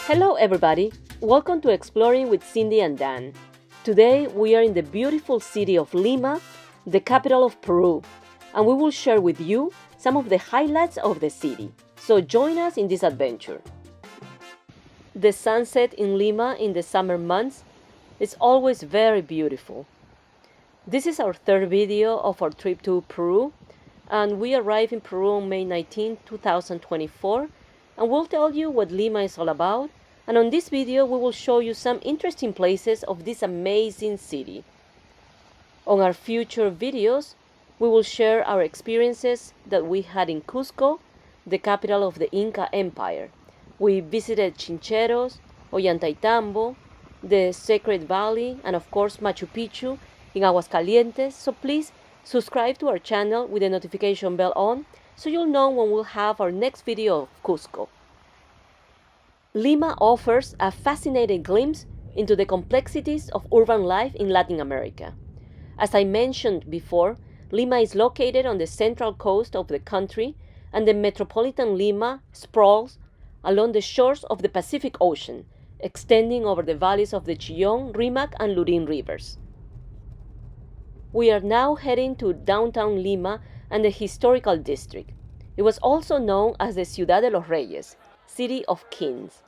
Hello everybody, welcome to Exploring with Cindy and Dan. Today we are in the beautiful city of Lima, the capital of Peru, and we will share with you some of the highlights of the city. So join us in this adventure. The sunset in Lima in the summer months is always very beautiful. This is our third video of our trip to Peru, and we arrived in Peru on May 19, 2024, and we'll tell you what Lima is all about. And on this video, we will show you some interesting places of this amazing city. On our future videos, we will share our experiences that we had in Cusco, the capital of the Inca Empire. We visited Chincheros, Ollantaytambo, the Sacred Valley, and of course Machu Picchu in Aguascalientes. So please subscribe to our channel with the notification bell on so you'll know when we'll have our next video of Cusco. Lima offers a fascinating glimpse into the complexities of urban life in Latin America. As I mentioned before, Lima is located on the central coast of the country, and the Metropolitan Lima sprawls along the shores of the Pacific Ocean, extending over the valleys of the Chillon, Rimac, and Lurin rivers. We are now heading to downtown Lima and the historical district. It was also known as the Ciudad de los Reyes, City of Kings.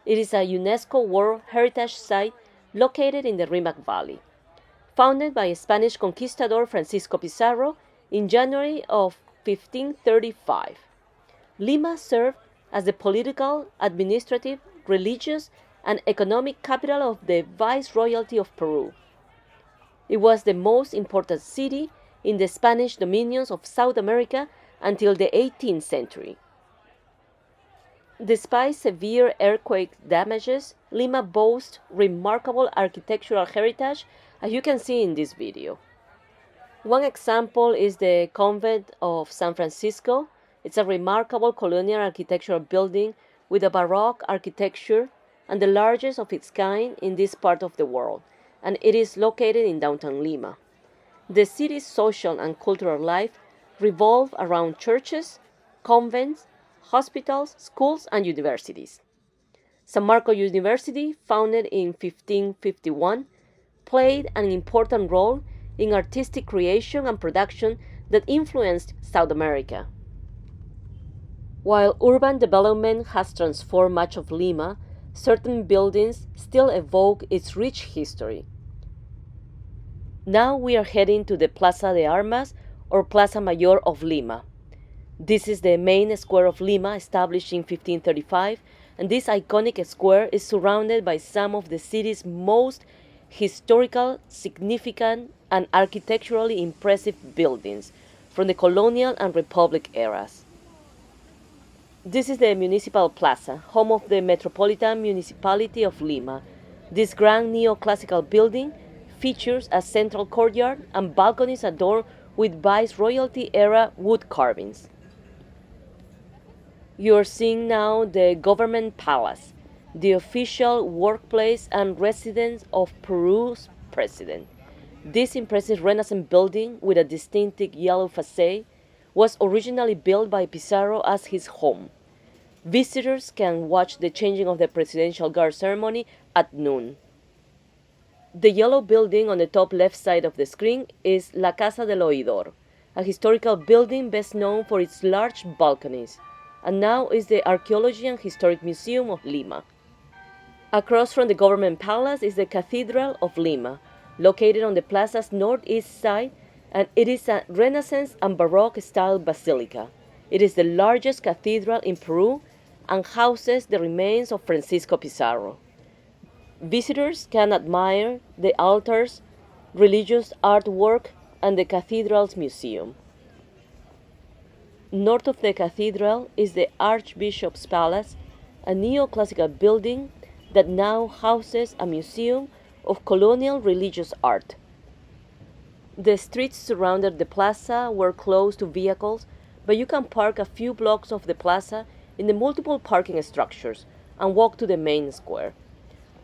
It is a UNESCO World Heritage Site located in the Rimac Valley. Founded by Spanish conquistador Francisco Pizarro in January of 1535, Lima served as the political, administrative, religious, and economic capital of the Viceroyalty of Peru. It was the most important city in the Spanish dominions of South America until the 18th century. Despite severe earthquake damages, Lima boasts remarkable architectural heritage, as you can see in this video. One example is the Convent of San Francisco. It's a remarkable colonial architectural building with a Baroque architecture and the largest of its kind in this part of the world, and it is located in downtown Lima. The city's social and cultural life revolve around churches, convents, hospitals, schools, and universities. San Marcos University, founded in 1551, played an important role in artistic creation and production that influenced South America. While urban development has transformed much of Lima, certain buildings still evoke its rich history. Now we are heading to the Plaza de Armas, or Plaza Mayor of Lima. This is the main square of Lima, established in 1535, and this iconic square is surrounded by some of the city's most historical, significant, and architecturally impressive buildings from the colonial and republic eras. This is the Municipal Plaza, home of the Metropolitan Municipality of Lima. This grand neoclassical building features a central courtyard and balconies adorned with Viceroyalty-era wood carvings. You are seeing now the Government Palace, the official workplace and residence of Peru's president. This impressive Renaissance building with a distinctive yellow facade was originally built by Pizarro as his home. Visitors can watch the changing of the Presidential Guard ceremony at noon. The yellow building on the top left side of the screen is La Casa del Oidor, a historical building best known for its large balconies, and now is the Archaeology and Historic Museum of Lima. Across from the Government Palace is the Cathedral of Lima, located on the plaza's northeast side, and it is a Renaissance and Baroque-style basilica. It is the largest cathedral in Peru and houses the remains of Francisco Pizarro. Visitors can admire the altars, religious artwork, and the cathedral's museum. North of the cathedral is the Archbishop's Palace, a neoclassical building that now houses a museum of colonial religious art. The streets surrounding the plaza were closed to vehicles, but you can park a few blocks of the plaza in the multiple parking structures and walk to the main square.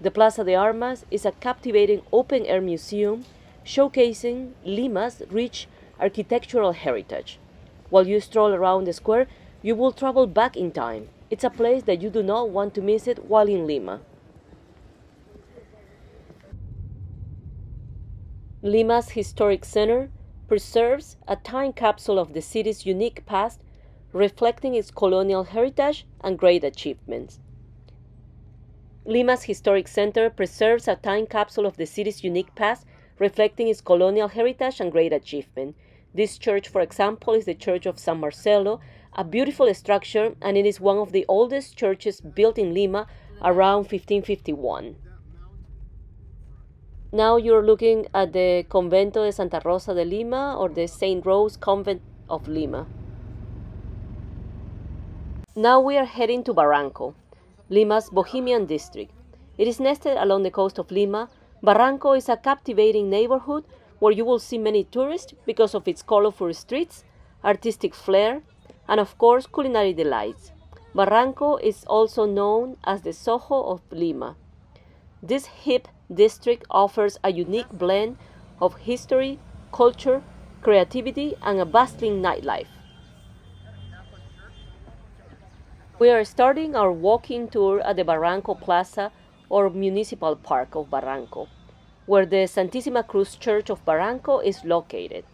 The Plaza de Armas is a captivating open-air museum showcasing Lima's rich architectural heritage. While you stroll around the square, you will travel back in time It's a place that you do not want to miss it while in Lima. Lima's historic center preserves a time capsule of the city's unique past, reflecting its colonial heritage and great achievements. Lima's historic center preserves a time capsule of the city's unique past, reflecting its colonial heritage and great achievement. This church, for example, is the Church of San Marcelo, a beautiful structure, and it is one of the oldest churches built in Lima around 1551. Now you're looking at the Convento de Santa Rosa de Lima, or the Saint Rose Convent of Lima. Now we are heading to Barranco, Lima's Bohemian district. It is nested along the coast of Lima. Barranco is a captivating neighborhood where you will see many tourists because of its colorful streets, artistic flair, and of course culinary delights. Barranco is also known as the Soho of Lima. This hip district offers a unique blend of history, culture, creativity, and a bustling nightlife. We are starting our walking tour at the Barranco Plaza, or Municipal Park of Barranco, where the Santissima Cruz Church of Barranco is located.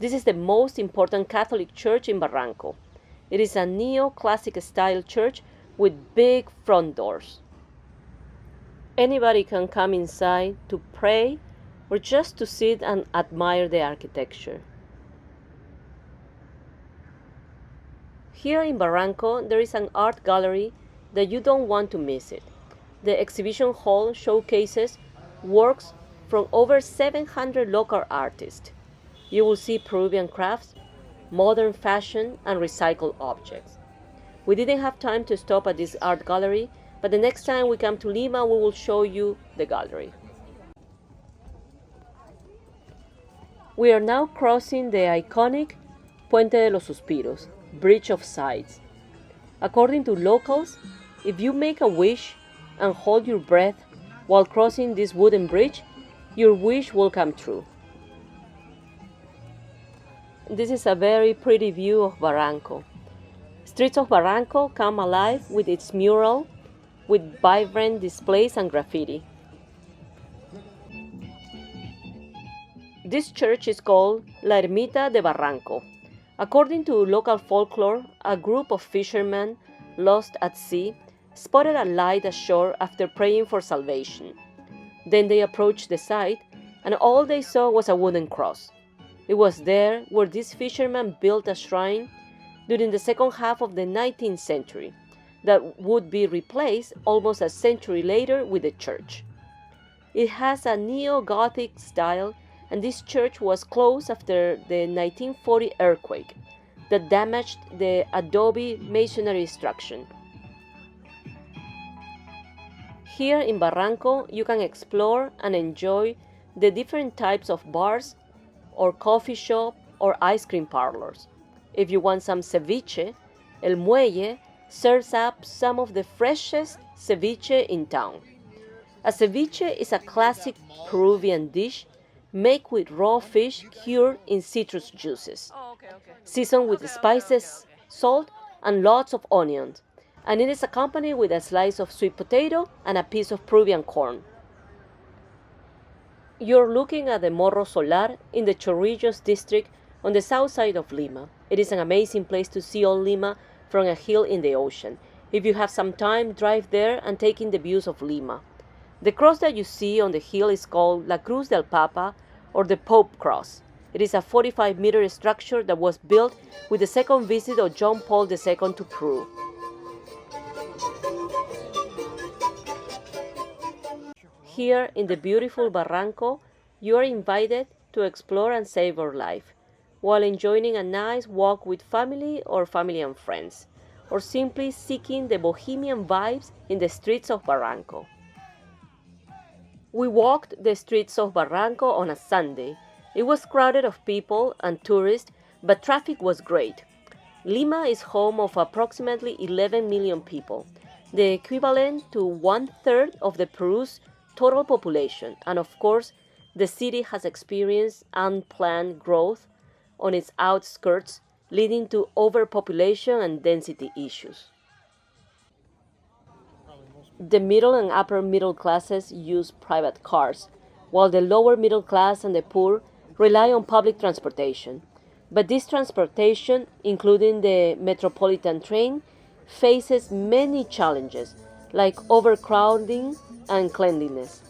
This is the most important Catholic church in Barranco. It is a neo-classic style church with big front doors. Anybody can come inside to pray or just to sit and admire the architecture. Here in Barranco, there is an art gallery that you don't want to miss it. The exhibition hall showcases works from over 700 local artists. You will see Peruvian crafts, modern fashion, and recycled objects. We didn't have time to stop at this art gallery, but the next time we come to Lima, we will show you the gallery. We are now crossing the iconic Puente de los Suspiros, Bridge of Sighs. According to locals, if you make a wish and hold your breath while crossing this wooden bridge, your wish will come true. This is a very pretty view of Barranco. Streets of Barranco come alive with its mural, with vibrant displays and graffiti. This church is called La Ermita de Barranco. According to local folklore, a group of fishermen lost at sea spotted a light ashore after praying for salvation. Then they approached the site, and all they saw was a wooden cross. It was there where these fishermen built a shrine during the second half of the 19th century that would be replaced almost a century later with a church. It has a neo-Gothic style, and this church was closed after the 1940 earthquake that damaged the adobe masonry structure. Here in Barranco, you can explore and enjoy the different types of bars or coffee shop or ice cream parlors. If you want some ceviche, El Muelle serves up some of the freshest ceviche in town. A ceviche is a classic Peruvian dish made with raw fish cured in citrus juices, seasoned with spices, salt, and lots of onions, and it is accompanied with a slice of sweet potato and a piece of Peruvian corn. You're looking at the Morro Solar in the Chorrillos district on the south side of Lima. It is an amazing place to see all Lima from a hill in the ocean. If you have some time, drive there and take in the views of Lima. The cross that you see on the hill is called La Cruz del Papa, or the Pope Cross. It is a 45-meter structure that was built with the second visit of John Paul II to Peru. Here in the beautiful Barranco, you are invited to explore and savor life, while enjoying a nice walk with family or family and friends, or simply seeking the bohemian vibes in the streets of Barranco. We walked the streets of Barranco on a Sunday. It was crowded of people and tourists, but traffic was great. Lima is home of approximately 11 million people, the equivalent to 1/3 of the Peru's total population, and of course, the city has experienced unplanned growth on its outskirts, leading to overpopulation and density issues. The middle and upper middle classes use private cars, while the lower middle class and the poor rely on public transportation. But this transportation, including the Metropolitan train, faces many challenges, like overcrowding and cleanliness.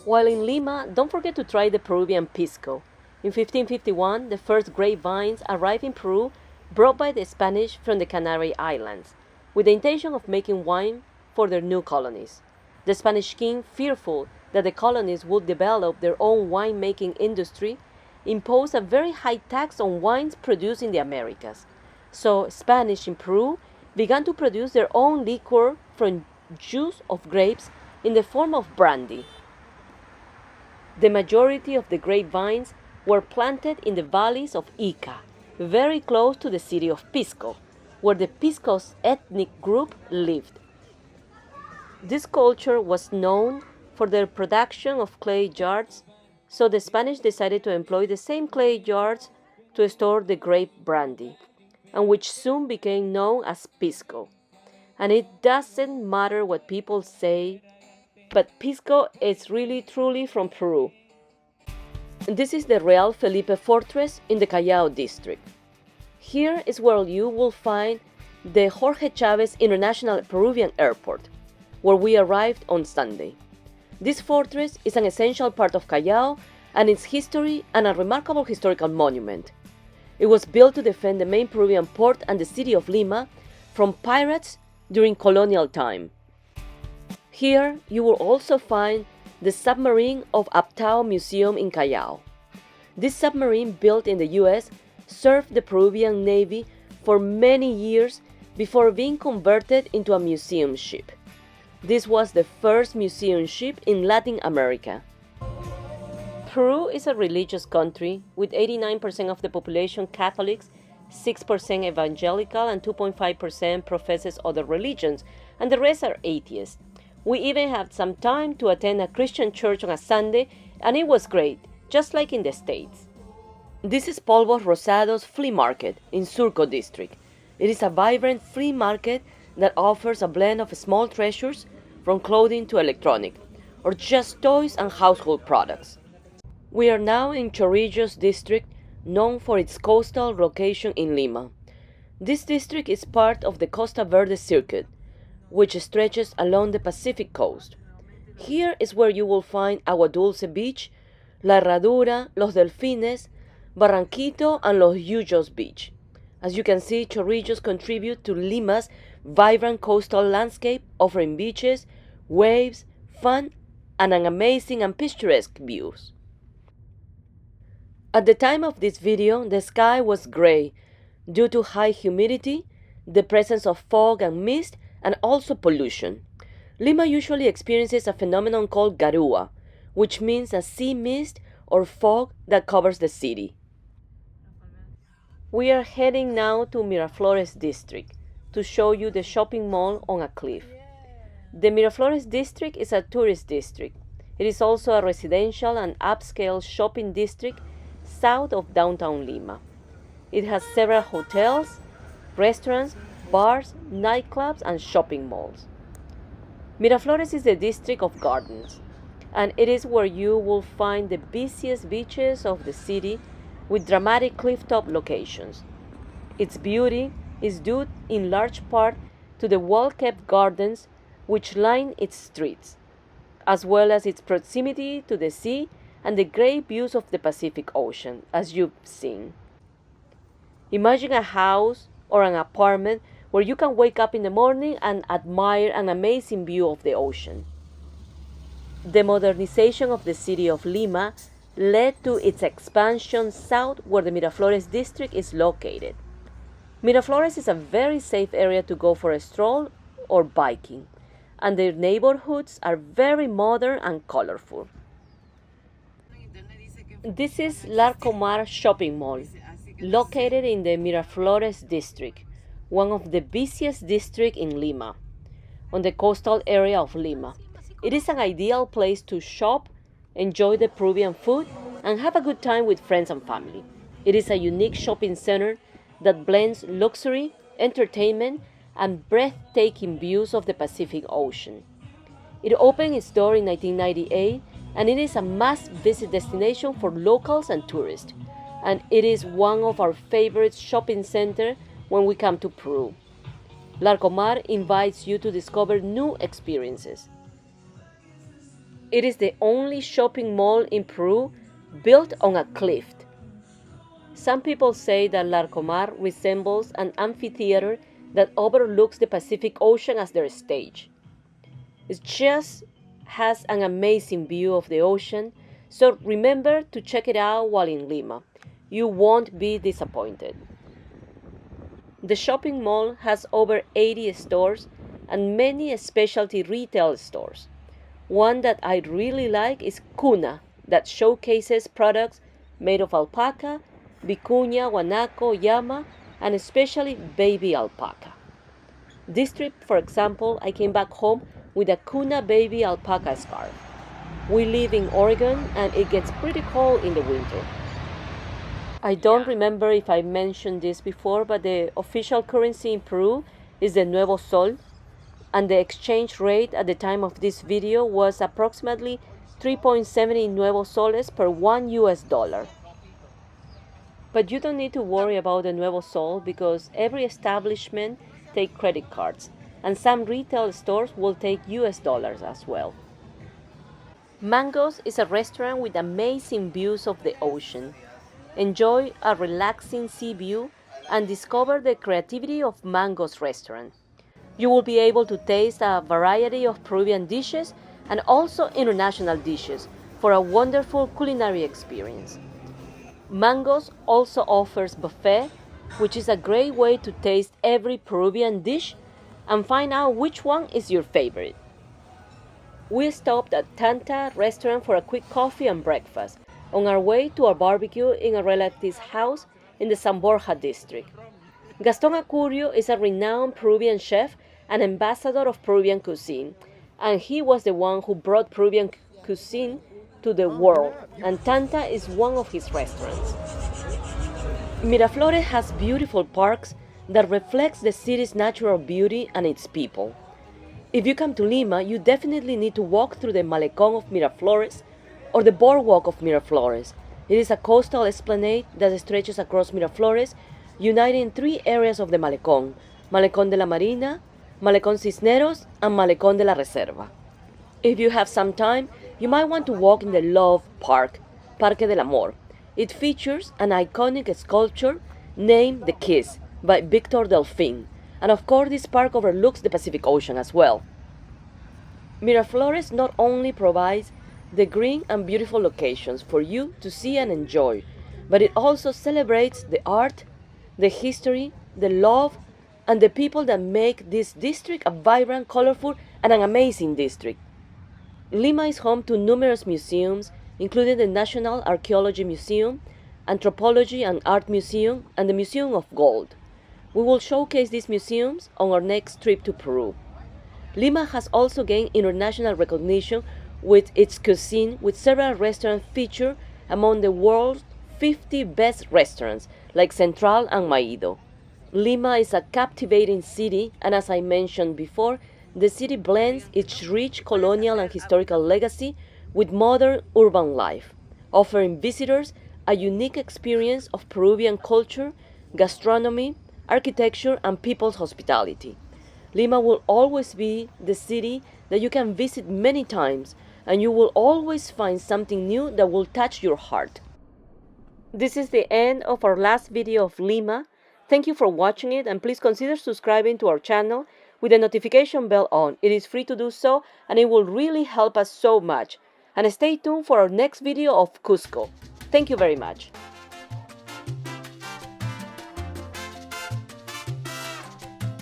While in Lima, don't forget to try the Peruvian pisco. In 1551, the first grapevines arrived in Peru, brought by the Spanish from the Canary Islands, with the intention of making wine for their new colonies. The Spanish king, fearful that the colonies would develop their own wine-making industry, imposed a very high tax on wines produced in the Americas. So Spanish in Peru began to produce their own liquor from juice of grapes in the form of brandy. The majority of the grapevines were planted in the valleys of Ica, very close to the city of Pisco, where the Pisco's ethnic group lived. This culture was known for their production of clay jars, so the Spanish decided to employ the same clay jars to store the grape brandy, and which soon became known as Pisco. And it doesn't matter what people say, but Pisco is really truly from Peru. This is the Real Felipe Fortress in the Callao district. Here is where you will find the Jorge Chávez International Peruvian Airport, where we arrived on Sunday. This fortress is an essential part of Callao and its history and a remarkable historical monument. It was built to defend the main Peruvian port and the city of Lima from pirates during colonial time. Here you will also find the submarine of Aptao Museum in Callao. This submarine, built in the US, served the Peruvian Navy for many years before being converted into a museum ship. This was the first museum ship in Latin America. Peru is a religious country with 89% of the population Catholics, 6% evangelical, and 2.5% professes other religions, and the rest are atheists. We even had some time to attend a Christian church on a Sunday, and it was great, just like in the States. This is Polvos Rosados Flea Market in Surco district. It is a vibrant flea market that offers a blend of small treasures, from clothing to electronic, or just toys and household products. We are now in Chorrillos district, known for its coastal location in Lima. This district is part of the Costa Verde circuit, which stretches along the Pacific coast. Here is where you will find Agua Dulce Beach, La Herradura, Los Delfines, Barranquito, and Los Yuyos Beach. As you can see, Chorrillos contribute to Lima's vibrant coastal landscape, offering beaches, waves, fun, and an amazing and picturesque views. At the time of this video, the sky was gray due to high humidity, the presence of fog and mist, and also pollution. Lima usually experiences a phenomenon called garua, which means a sea mist or fog that covers the city. We are heading now to Miraflores district to show you the shopping mall on a cliff. The Miraflores district is a tourist district. It is also a residential and upscale shopping district south of downtown Lima. It has several hotels, restaurants, bars, nightclubs, and shopping malls. Miraflores is the district of gardens, and it is where you will find the busiest beaches of the city with dramatic clifftop locations. Its beauty is due in large part to the well-kept gardens which line its streets, as well as its proximity to the sea and the great views of the Pacific Ocean, as you've seen. Imagine a house or an apartment where you can wake up in the morning and admire an amazing view of the ocean. The modernization of the city of Lima led to its expansion south where the Miraflores district is located. Miraflores is a very safe area to go for a stroll or biking, and their neighborhoods are very modern and colorful. This is Larcomar Shopping Mall, located in the Miraflores district, one of the busiest districts in Lima, on the coastal area of Lima. It is an ideal place to shop, enjoy the Peruvian food, and have a good time with friends and family. It is a unique shopping center that blends luxury, entertainment, and breathtaking views of the Pacific Ocean. It opened its door in 1998, and it is a must-visit destination for locals and tourists, and it is one of our favorite shopping centers when we come to Peru. Larcomar invites you to discover new experiences. It is the only shopping mall in Peru built on a cliff. Some people say that Larcomar resembles an amphitheater that overlooks the Pacific Ocean as their stage. It just has an amazing view of the ocean, so remember to check it out while in Lima. You won't be disappointed. The shopping mall has over 80 stores and many specialty retail stores. One that I really like is Cuna, that showcases products made of alpaca, vicuña, guanaco, llama, and especially baby alpaca. This trip, for example, I came back home with a Cuna baby alpaca scarf. We live in Oregon and it gets pretty cold in the winter. I don't remember if I mentioned this before, but the official currency in Peru is the Nuevo Sol, and the exchange rate at the time of this video was approximately 3.70 Nuevo Soles per $1. But you don't need to worry about the Nuevo Sol because every establishment takes credit cards, and some retail stores will take US dollars as well. Mangoes is a restaurant with amazing views of the ocean. Enjoy a relaxing sea view and discover the creativity of Mango's restaurant. You will be able to taste a variety of Peruvian dishes and also international dishes for a wonderful culinary experience. Mango's also offers buffet, which is a great way to taste every Peruvian dish and find out which one is your favorite. We stopped at Tanta restaurant for a quick coffee and breakfast on our way to a barbecue in a relative's house in the San Borja district. Gaston Acurio is a renowned Peruvian chef and ambassador of Peruvian cuisine, and he was the one who brought Peruvian cuisine to the world, and Tanta is one of his restaurants. Miraflores has beautiful parks that reflects the city's natural beauty and its people. If you come to Lima, you definitely need to walk through the Malecón of Miraflores or the Boardwalk of Miraflores. It is a coastal esplanade that stretches across Miraflores, uniting three areas of the Malecón: Malecón de la Marina, Malecón Cisneros, and Malecón de la Reserva. If you have some time, you might want to walk in the Love Park, Parque del Amor. It features an iconic sculpture named The Kiss by Victor Delfin, and of course this park overlooks the Pacific Ocean as well. Miraflores not only provides the green and beautiful locations for you to see and enjoy, but it also celebrates the art, the history, the love, and the people that make this district a vibrant, colorful, and an amazing district. Lima is home to numerous museums, including the National Archaeology Museum, Anthropology and Art Museum, and the Museum of Gold. We will showcase these museums on our next trip to Peru. Lima has also gained international recognition with its cuisine, with several restaurants featured among the world's 50 best restaurants, like Central and Maido. Lima is a captivating city, and as I mentioned before, the city blends its rich colonial and historical legacy with modern urban life, offering visitors a unique experience of Peruvian culture, gastronomy, architecture, and people's hospitality. Lima will always be the city that you can visit many times, and you will always find something new that will touch your heart. This is the end of our last video of Lima. Thank you for watching it, and please consider subscribing to our channel with the notification bell on. It is free to do so, and it will really help us so much. And stay tuned for our next video of Cusco. Thank you very much.